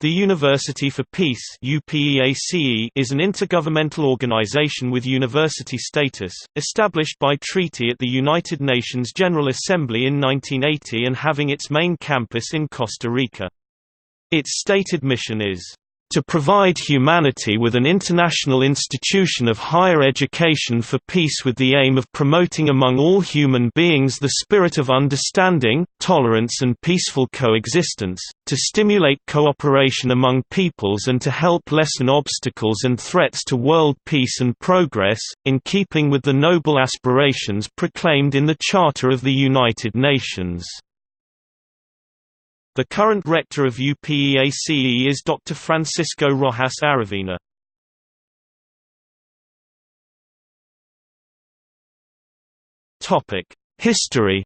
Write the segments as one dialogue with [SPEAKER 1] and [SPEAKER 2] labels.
[SPEAKER 1] The University for Peace is an intergovernmental organization with university status, established by treaty at the United Nations General Assembly in 1980 and having its main campus in Costa Rica. Its stated mission is to provide humanity with an international institution of higher education for peace with the aim of promoting among all human beings the spirit of understanding, tolerance and peaceful coexistence, to stimulate cooperation among peoples and to help lessen obstacles and threats to world peace and progress, in keeping with the noble aspirations proclaimed in the Charter of the United Nations. The current rector of UPEACE is Dr. Francisco Rojas Aravena. History.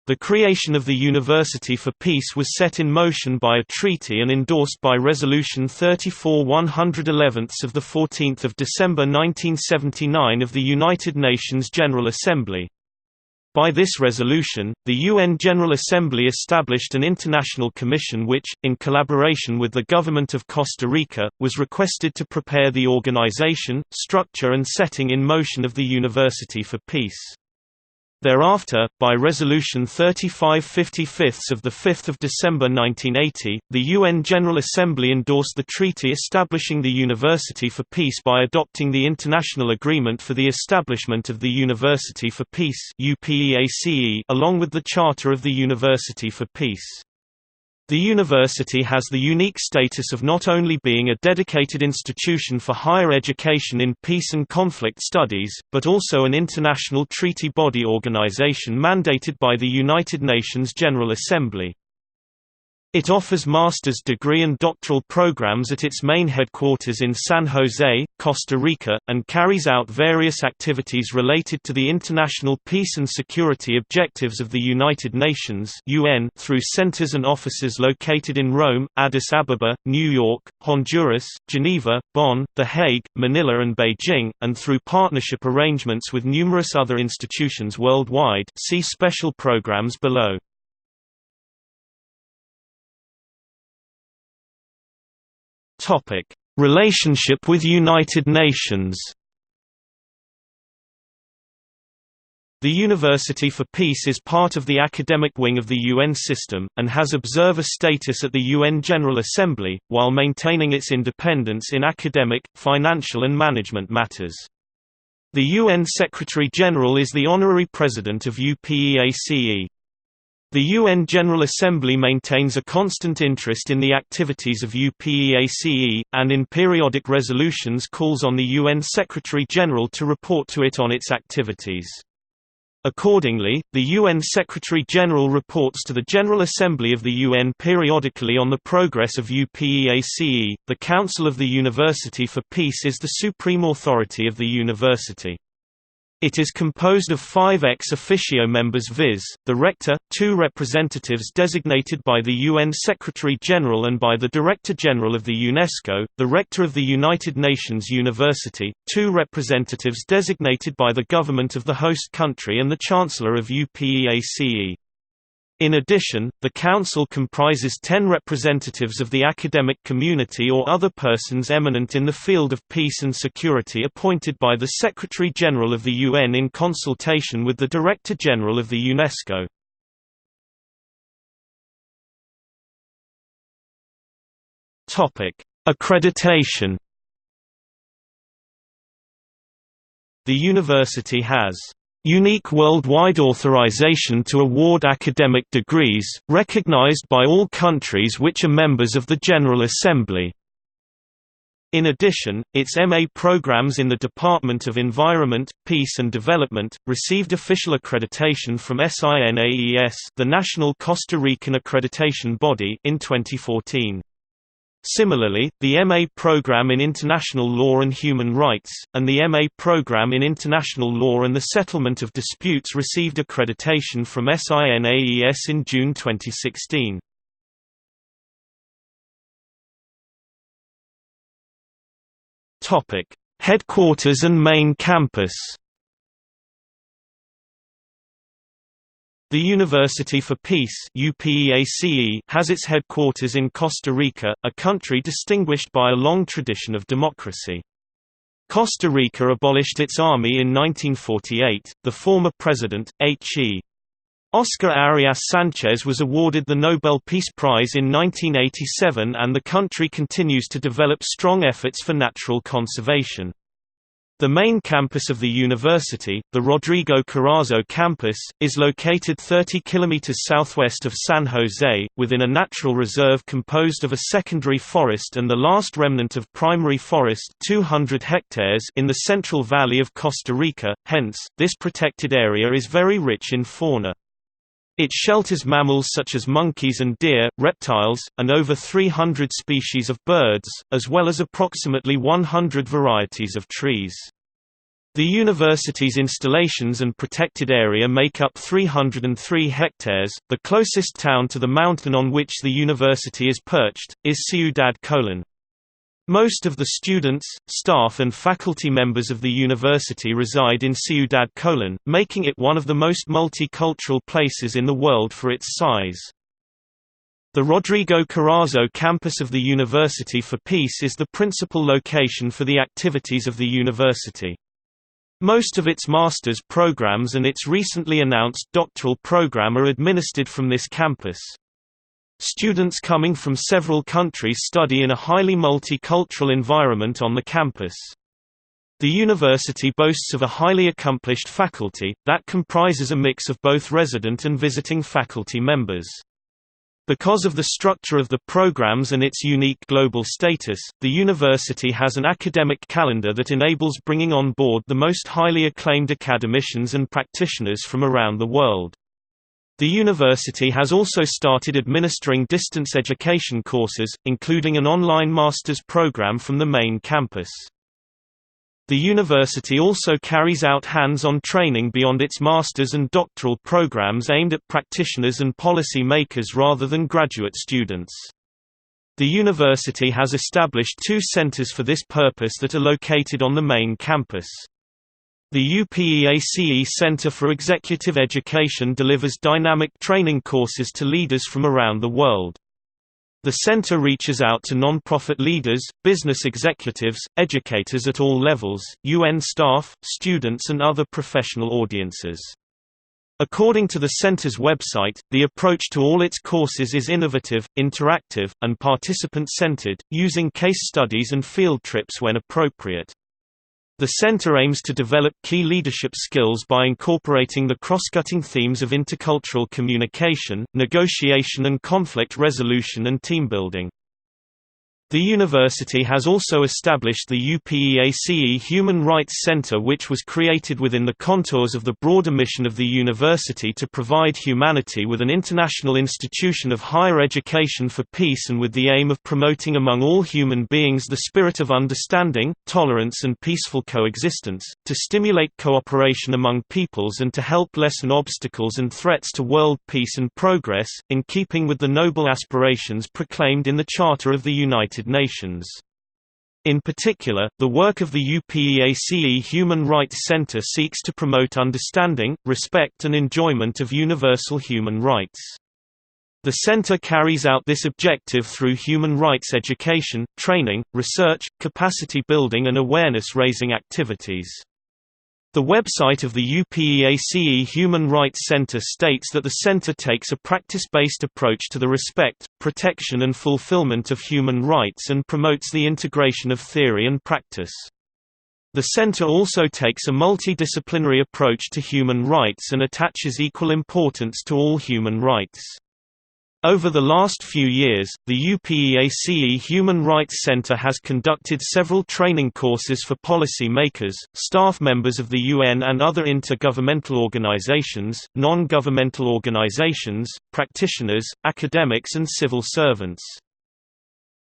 [SPEAKER 1] The creation of the University for Peace was set in motion by a treaty and endorsed by Resolution 34/111 of 14 December 1979 of the United Nations General Assembly. By this resolution, the UN General Assembly established an international commission which, in collaboration with the government of Costa Rica, was requested to prepare the organization, structure and setting in motion of the University for Peace. Thereafter, by Resolution 35/55 of 5 December 1980, the UN General Assembly endorsed the treaty establishing the University for Peace by adopting the International Agreement for the Establishment of the University for Peace along with the Charter of the University for Peace. The university has the unique status of not only being a dedicated institution for higher education in peace and conflict studies, but also an international treaty body organization mandated by the United Nations General Assembly. It offers master's degree and doctoral programs at its main headquarters in San Jose, Costa Rica, and carries out various activities related to the international peace and security objectives of the United Nations (UN) through centers and offices located in Rome, Addis Ababa, New York, Honduras, Geneva, Bonn, The Hague, Manila and Beijing, and through partnership arrangements with numerous other institutions worldwide. See special programs below. Relationship with United Nations. The University for Peace is part of the academic wing of the UN system, and has observer status at the UN General Assembly, while maintaining its independence in academic, financial and management matters. The UN Secretary-General is the honorary president of UPEACE. The UN General Assembly maintains a constant interest in the activities of UPEACE, and in periodic resolutions calls on the UN Secretary-General to report to it on its activities. Accordingly, the UN Secretary-General reports to the General Assembly of the UN periodically on the progress of UPEACE. The Council of the University for Peace is the supreme authority of the university. It is composed of 5 ex officio members viz., the Rector, 2 representatives designated by the UN Secretary-General and by the Director-General of the UNESCO, the Rector of the United Nations University, 2 representatives designated by the government of the host country and the Chancellor of UPEACE. In addition, the Council comprises 10 representatives of the academic community or other persons eminent in the field of peace and security appointed by the Secretary-General of the UN in consultation with the Director-General of the UNESCO. Accreditation. The university has unique worldwide authorization to award academic degrees, recognized by all countries which are members of the General Assembly. In addition, its MA programs in the Department of Environment, Peace and Development, received official accreditation from SINAES, the national Costa Rican accreditation body, in 2014. Similarly, the MA program in International Law and Human Rights, and the MA program in International Law and the Settlement of Disputes received accreditation from SINAES in June 2016. Headquarters and main campus. The University for Peace (UPEACE) has its headquarters in Costa Rica, a country distinguished by a long tradition of democracy. Costa Rica abolished its army in 1948. The former president, H.E. Oscar Arias Sanchez, was awarded the Nobel Peace Prize in 1987, and the country continues to develop strong efforts for natural conservation. The main campus of the university, the Rodrigo Carazo campus, is located 30 km southwest of San Jose, within a natural reserve composed of a secondary forest and the last remnant of primary forest 200 hectares in the Central Valley of Costa Rica. Hence, this protected area is very rich in fauna. It shelters mammals such as monkeys and deer, reptiles, and over 300 species of birds, as well as approximately 100 varieties of trees. The university's installations and protected area make up 303 hectares. The closest town to the mountain on which the university is perched is Ciudad Colón. Most of the students, staff and faculty members of the university reside in Ciudad Colón, making it one of the most multicultural places in the world for its size. The Rodrigo Carazo campus of the University for Peace is the principal location for the activities of the university. Most of its master's programs and its recently announced doctoral program are administered from this campus. Students coming from several countries study in a highly multicultural environment on the campus. The university boasts of a highly accomplished faculty, that comprises a mix of both resident and visiting faculty members. Because of the structure of the programs and its unique global status, the university has an academic calendar that enables bringing on board the most highly acclaimed academicians and practitioners from around the world. The university has also started administering distance education courses, including an online master's program from the main campus. The university also carries out hands-on training beyond its master's and doctoral programs aimed at practitioners and policy makers rather than graduate students. The university has established 2 centers for this purpose that are located on the main campus. The UPEACE Center for Executive Education delivers dynamic training courses to leaders from around the world. The center reaches out to non-profit leaders, business executives, educators at all levels, UN staff, students and other professional audiences. According to the center's website, the approach to all its courses is innovative, interactive, and participant-centered, using case studies and field trips when appropriate. The center aims to develop key leadership skills by incorporating the cross-cutting themes of intercultural communication, negotiation and conflict resolution and team building. The university has also established the UPEACE Human Rights Center, which was created within the contours of the broader mission of the university to provide humanity with an international institution of higher education for peace, and with the aim of promoting among all human beings the spirit of understanding, tolerance and peaceful coexistence, to stimulate cooperation among peoples and to help lessen obstacles and threats to world peace and progress, in keeping with the noble aspirations proclaimed in the Charter of the United Nations. In particular, the work of the UPEACE Human Rights Center seeks to promote understanding, respect and enjoyment of universal human rights. The center carries out this objective through human rights education, training, research, capacity building and awareness-raising activities. The website of the UPEACE Human Rights Center states that the center takes a practice-based approach to the respect, protection and fulfillment of human rights and promotes the integration of theory and practice. The center also takes a multidisciplinary approach to human rights and attaches equal importance to all human rights. Over the last few years, the UPEACE Human Rights Center has conducted several training courses for policy makers, staff members of the UN and other intergovernmental organizations, non-governmental organizations, practitioners, academics and civil servants.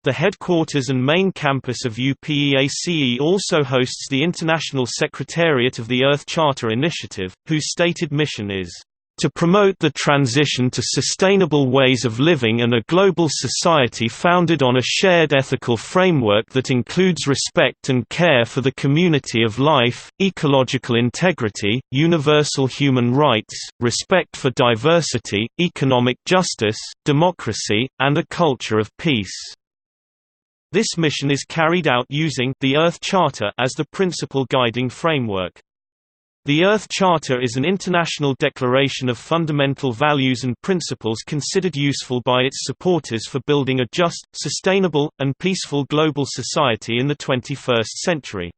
[SPEAKER 1] The headquarters and main campus of UPEACE also hosts the International Secretariat of the Earth Charter Initiative, whose stated mission is To promote the transition to sustainable ways of living and a global society founded on a shared ethical framework that includes respect and care for the community of life, ecological integrity, universal human rights, respect for diversity, economic justice, democracy, and a culture of peace. This mission is carried out using the Earth Charter as the principal guiding framework. The Earth Charter is an international declaration of fundamental values and principles considered useful by its supporters for building a just, sustainable, and peaceful global society in the 21st century.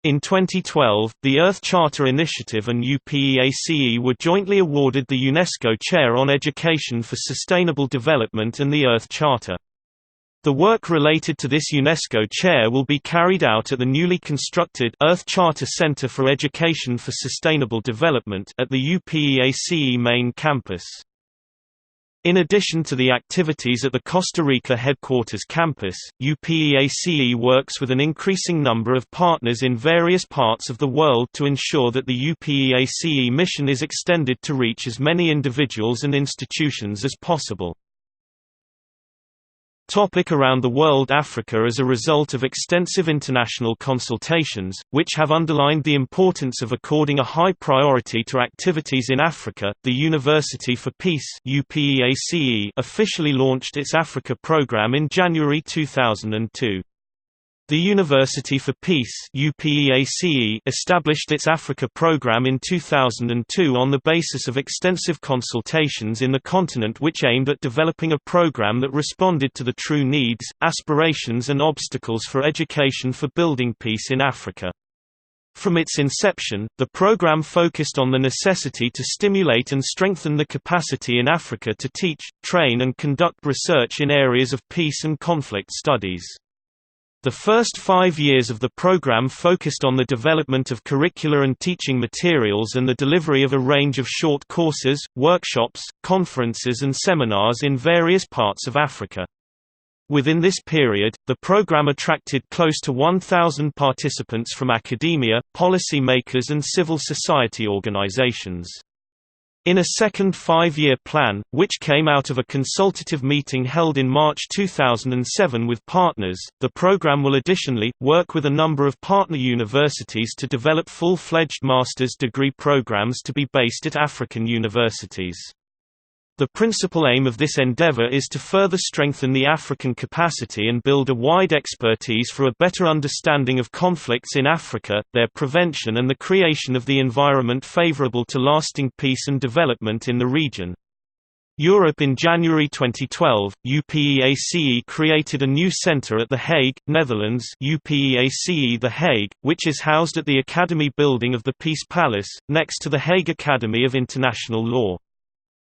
[SPEAKER 1] In 2012, the Earth Charter Initiative and UPEACE were jointly awarded the UNESCO Chair on Education for Sustainable Development and the Earth Charter. The work related to this UNESCO chair will be carried out at the newly constructed Earth Charter Center for Education for Sustainable Development at the UPEACE main campus. In addition to the activities at the Costa Rica headquarters campus, UPEACE works with an increasing number of partners in various parts of the world to ensure that the UPEACE mission is extended to reach as many individuals and institutions as possible. Around the world. Africa. As a result of extensive international consultations, which have underlined the importance of according a high priority to activities in Africa, the University for Peace (UPEACE) officially launched its Africa program in January 2002. The University for Peace (UPEACE) established its Africa program in 2002 on the basis of extensive consultations in the continent which aimed at developing a program that responded to the true needs, aspirations and obstacles for education for building peace in Africa. From its inception, the program focused on the necessity to stimulate and strengthen the capacity in Africa to teach, train and conduct research in areas of peace and conflict studies. The first 5 years of the program focused on the development of curricular and teaching materials and the delivery of a range of short courses, workshops, conferences and seminars in various parts of Africa. Within this period, the program attracted close to 1,000 participants from academia, policy makers and civil society organizations. In a second 5-year plan, which came out of a consultative meeting held in March 2007 with partners, the program will additionally work with a number of partner universities to develop full-fledged master's degree programs to be based at African universities. The principal aim of this endeavor is to further strengthen the African capacity and build a wide expertise for a better understanding of conflicts in Africa, their prevention and the creation of the environment favorable to lasting peace and development in the region. Europe. In January 2012, UPEACE created a new center at The Hague, Netherlands, UPEACE The Hague, which is housed at the Academy building of the Peace Palace, next to the Hague Academy of International Law.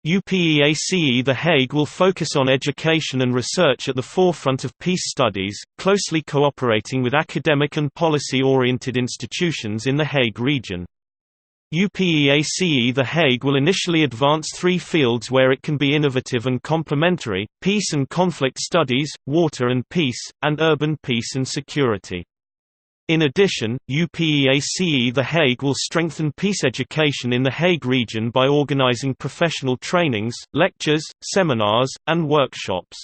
[SPEAKER 1] UPEACE The Hague will focus on education and research at the forefront of peace studies, closely cooperating with academic and policy-oriented institutions in the Hague region. UPEACE The Hague will initially advance 3 fields where it can be innovative and complementary: peace and conflict studies, water and peace, and urban peace and security. In addition, UPEACE The Hague will strengthen peace education in the Hague region by organizing professional trainings, lectures, seminars, and workshops.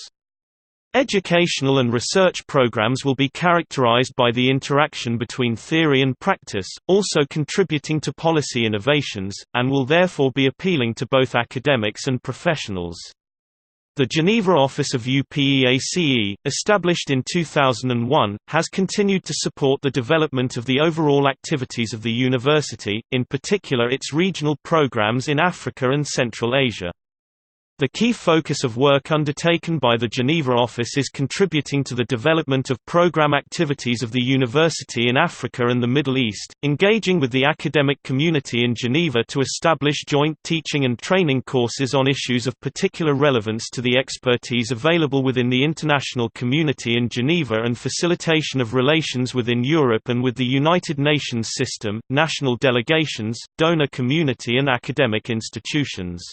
[SPEAKER 1] Educational and research programs will be characterized by the interaction between theory and practice, also contributing to policy innovations, and will therefore be appealing to both academics and professionals. The Geneva office of UPEACE, established in 2001, has continued to support the development of the overall activities of the university, in particular its regional programs in Africa and Central Asia. The key focus of work undertaken by the Geneva office is contributing to the development of program activities of the university in Africa and the Middle East, engaging with the academic community in Geneva to establish joint teaching and training courses on issues of particular relevance to the expertise available within the international community in Geneva, and facilitation of relations within Europe and with the United Nations system, national delegations, donor community and academic institutions.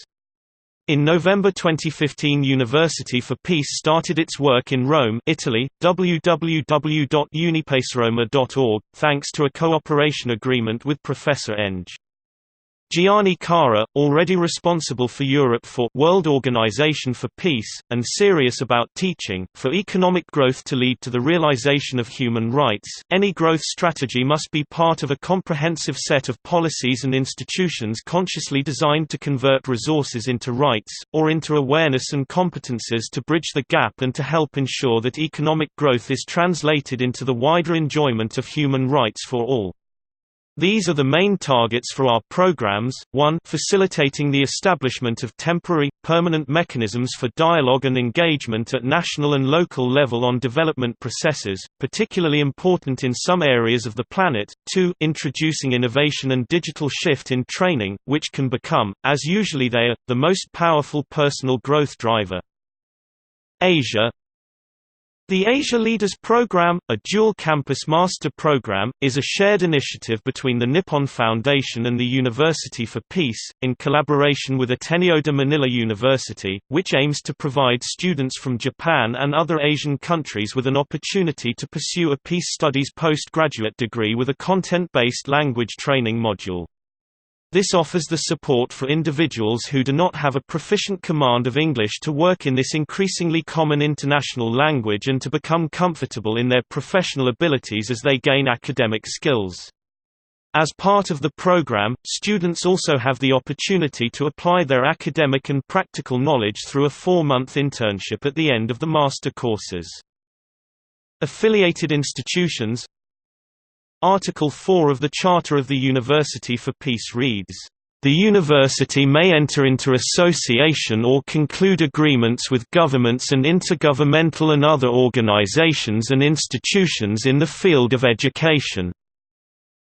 [SPEAKER 1] In November 2015, University for Peace started its work in Rome, Italy, www.unipaceroma.org, thanks to a cooperation agreement with Professor Eng. Gianni Cara, already responsible for Europe for World Organization for Peace, and serious about teaching, for economic growth to lead to the realization of human rights, any growth strategy must be part of a comprehensive set of policies and institutions consciously designed to convert resources into rights, or into awareness and competences to bridge the gap and to help ensure that economic growth is translated into the wider enjoyment of human rights for all. These are the main targets for our programs. 1. Facilitating the establishment of temporary, permanent mechanisms for dialogue and engagement at national and local level on development processes, particularly important in some areas of the planet. 2. Introducing innovation and digital shift in training, which can become, as usually they are, the most powerful personal growth driver. Asia. The Asia Leaders Program, a dual-campus master program, is a shared initiative between the Nippon Foundation and the University for Peace, in collaboration with Ateneo de Manila University, which aims to provide students from Japan and other Asian countries with an opportunity to pursue a peace studies postgraduate degree with a content-based language training module. This offers the support for individuals who do not have a proficient command of English to work in this increasingly common international language and to become comfortable in their professional abilities as they gain academic skills. As part of the program, students also have the opportunity to apply their academic and practical knowledge through a 4-month internship at the end of the master courses. Affiliated institutions. Article 4 of the Charter of the University for Peace reads, "The university may enter into association or conclude agreements with governments and intergovernmental and other organizations and institutions in the field of education."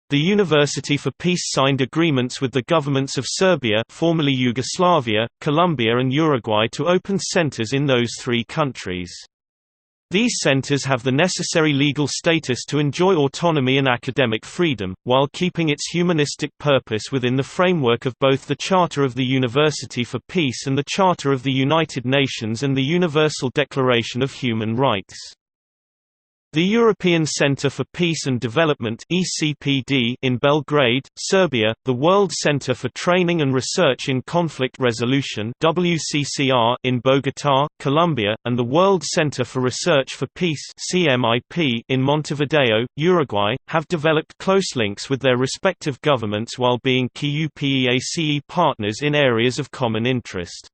[SPEAKER 1] The University for Peace signed agreements with the governments of Serbia, formerly Yugoslavia, Colombia and Uruguay to open centers in those 3 countries. These centers have the necessary legal status to enjoy autonomy and academic freedom, while keeping its humanistic purpose within the framework of both the Charter of the University for Peace and the Charter of the United Nations and the Universal Declaration of Human Rights. The European Centre for Peace and Development (ECPD) in Belgrade, Serbia, the World Centre for Training and Research in Conflict Resolution (WCCR) in Bogotá, Colombia, and the World Centre for Research for Peace (CMIP) in Montevideo, Uruguay, have developed close links with their respective governments while being key UPEACE partners in areas of common interest.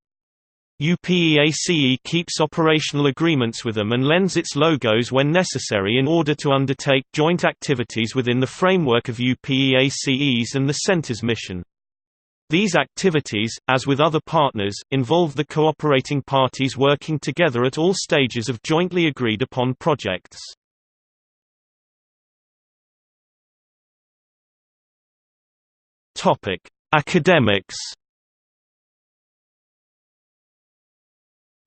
[SPEAKER 1] UPEACE keeps operational agreements with them and lends its logos when necessary in order to undertake joint activities within the framework of UPEACE's and the Center's mission. These activities, as with other partners, involve the cooperating parties working together at all stages of jointly agreed upon projects. Academics.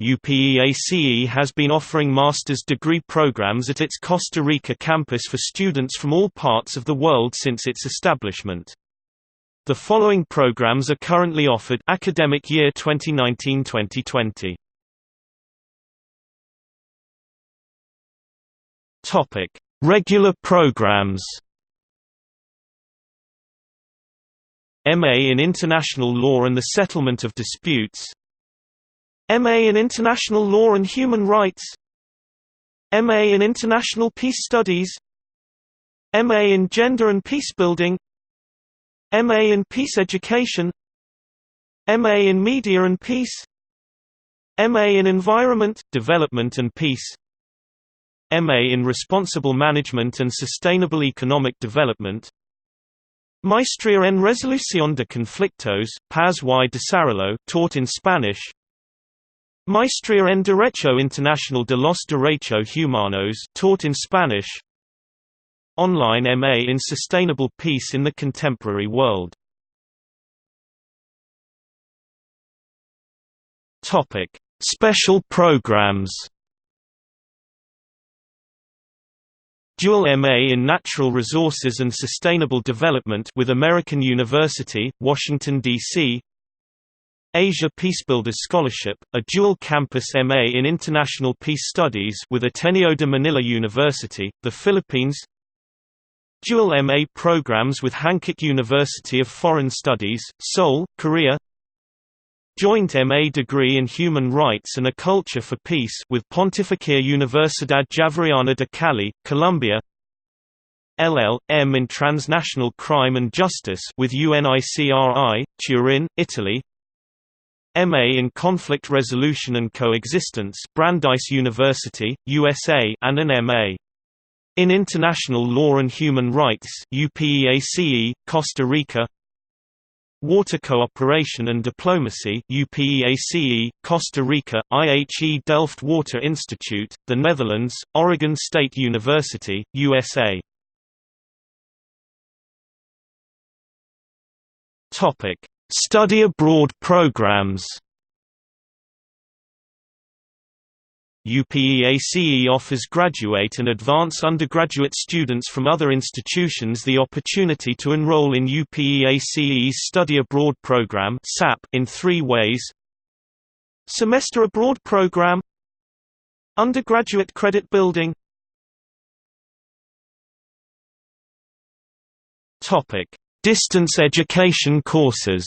[SPEAKER 1] UPEACE has been offering master's degree programs at its Costa Rica campus for students from all parts of the world since its establishment. The following programs are currently offered: academic year 2019-2020. Topic: Regular programs. MA in International Law and the Settlement of Disputes, MA in International Law and Human Rights, MA in International Peace Studies, MA in Gender and Peacebuilding, MA in Peace Education, MA in Media and Peace, MA in Environment, Development and Peace, MA in Responsible Management and Sustainable Economic Development, Maestría en Resolución de Conflictos, Paz y Desarrollo, taught in Spanish, Maestría en Derecho Internacional de los Derechos Humanos, taught in Spanish. Online MA in Sustainable Peace in the Contemporary World. Topic: Special programs. Dual MA in Natural Resources and Sustainable Development with American University, Washington, D.C. Asia Peacebuilders Scholarship, a dual-campus MA in International Peace Studies with Ateneo de Manila University, the Philippines. Dual MA programs with Hankook University of Foreign Studies, Seoul, Korea. Joint MA degree in Human Rights and a Culture for Peace with Pontificia Universidad Javeriana de Cali, Colombia. LL.M. in Transnational Crime and Justice with UNICRI, Turin, Italy. MA in Conflict Resolution and Coexistence, Brandeis University, USA, and an MA in International Law and Human Rights, UPEACE, Costa Rica. Water Cooperation and Diplomacy, UPEACE, Costa Rica, IHE Delft Water Institute, the Netherlands, Oregon State University, USA. Topic: Study abroad programs. UPEACE offers graduate and advanced undergraduate students from other institutions the opportunity to enroll in UPEACE's Study Abroad program (SAP) in 3 ways: Semester Abroad program, Undergraduate Credit Building. Topic: Distance education courses.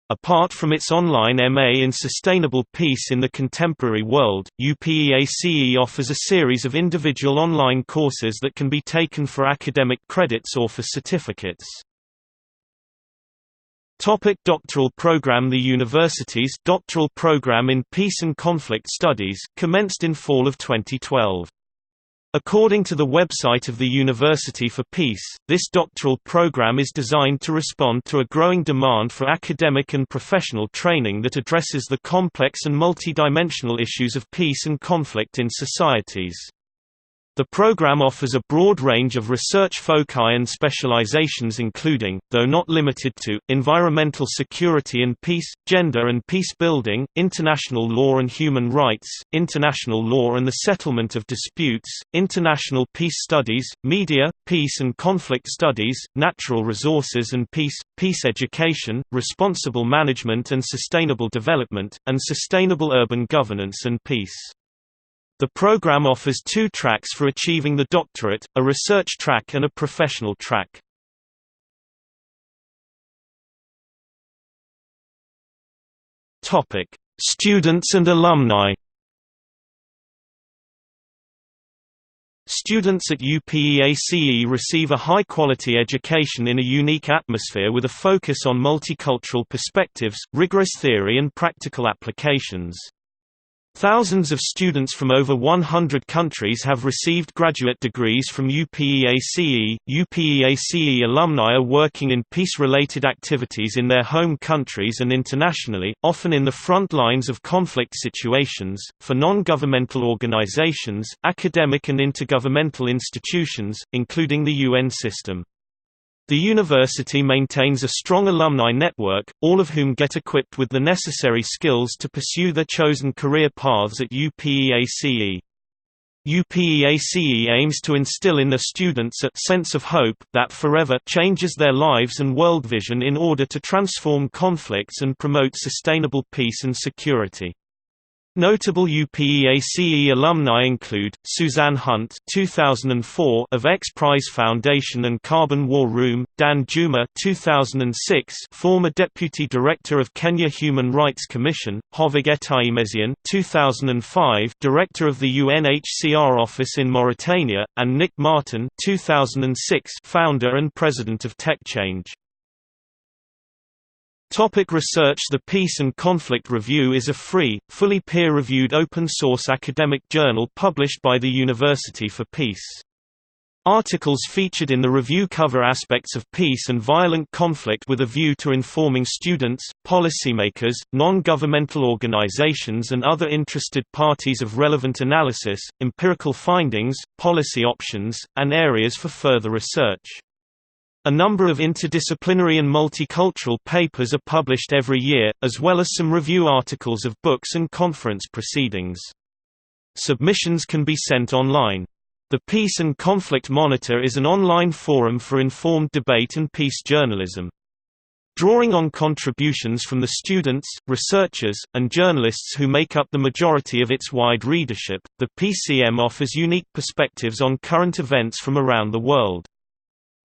[SPEAKER 1] Apart from its online MA in Sustainable Peace in the Contemporary World, UPEACE offers a series of individual online courses that can be taken for academic credits or for certificates. Doctoral program. The university's Doctoral program in Peace and Conflict Studies commenced in fall of 2012. According to the website of the University for Peace, this doctoral program is designed to respond to a growing demand for academic and professional training that addresses the complex and multidimensional issues of peace and conflict in societies. The program offers a broad range of research foci and specializations including, though not limited to, environmental security and peace, gender and peace building, international law and human rights, international law and the settlement of disputes, international peace studies, media, peace and conflict studies, natural resources and peace, peace education, responsible management and sustainable development, and sustainable urban governance and peace. The program offers 2 tracks for achieving the doctorate, a research track and a professional track. Students and alumni. Students at UPEACE receive a high-quality education in a unique atmosphere with a focus on multicultural perspectives, rigorous theory and practical applications. Thousands of students from over 100 countries have received graduate degrees from UPEACE. UPEACE alumni are working in peace-related activities in their home countries and internationally, often in the front lines of conflict situations, for non-governmental organizations, academic and intergovernmental institutions, including the UN system. The university maintains a strong alumni network, all of whom get equipped with the necessary skills to pursue their chosen career paths at UPEACE. UPEACE aims to instill in their students a sense of hope that forever changes their lives and world vision in order to transform conflicts and promote sustainable peace and security. Notable UPEACE alumni include Suzanne Hunt 2004 of X Prize Foundation and Carbon War Room, Dan Juma 2006 former Deputy Director of Kenya Human Rights Commission, Hovig Etaimesian 2005 Director of the UNHCR Office in Mauritania, and Nick Martin 2006 Founder and President of TechChange. Research. The Peace and Conflict Review is a free, fully peer-reviewed open-source academic journal published by the University for Peace. Articles featured in the review cover aspects of peace and violent conflict with a view to informing students, policymakers, non-governmental organizations and other interested parties of relevant analysis, empirical findings, policy options, and areas for further research. A number of interdisciplinary and multicultural papers are published every year, as well as some review articles of books and conference proceedings. Submissions can be sent online. The Peace and Conflict Monitor is an online forum for informed debate and peace journalism. Drawing on contributions from the students, researchers, and journalists who make up the majority of its wide readership, the PCM offers unique perspectives on current events from around the world.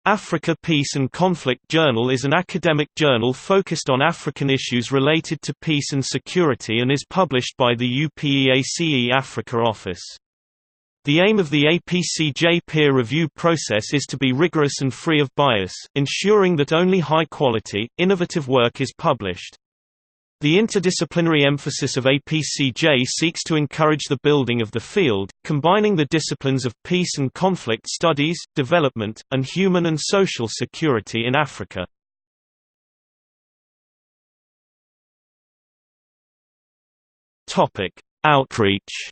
[SPEAKER 1] Africa Peace and Conflict Journal is an academic journal focused on African issues related to peace and security and is published by the UPEACE Africa office. The aim of the APCJ peer review process is to be rigorous and free of bias, ensuring that only high-quality, innovative work is published. The interdisciplinary emphasis of APCJ seeks to encourage the building of the field, combining the disciplines of peace and conflict studies, development, and human and social security in Africa. Outreach.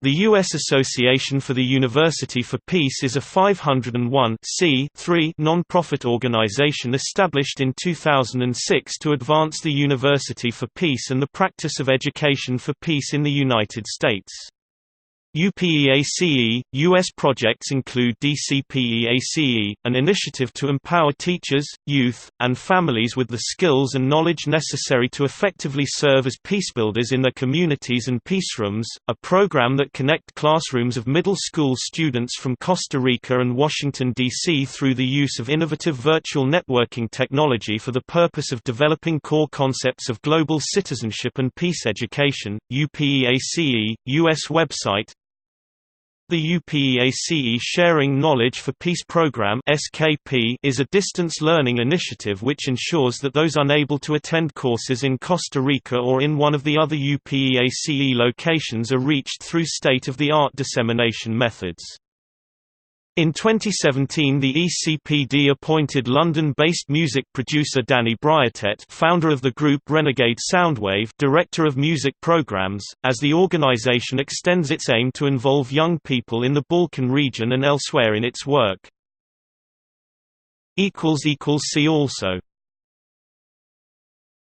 [SPEAKER 1] The U.S. Association for the University for Peace is a 501(c)(3) non-profit organization established in 2006 to advance the university for peace and the practice of education for peace in the United States. UPEACE, U.S. projects include DCPEACE, an initiative to empower teachers, youth, and families with the skills and knowledge necessary to effectively serve as peacebuilders in their communities, and Peace Rooms, a program that connect classrooms of middle school students from Costa Rica and Washington, D.C. through the use of innovative virtual networking technology for the purpose of developing core concepts of global citizenship and peace education. UPEACE, U.S. website. The UPEACE Sharing Knowledge for Peace Program (SKP) is a distance learning initiative which ensures that those unable to attend courses in Costa Rica or in one of the other UPEACE locations are reached through state-of-the-art dissemination methods. In 2017, the ECPD appointed London-based music producer Danny Briatet, founder of the group Renegade Soundwave, director of music programs, as the organization extends its aim to involve young people in the Balkan region and elsewhere in its work. See also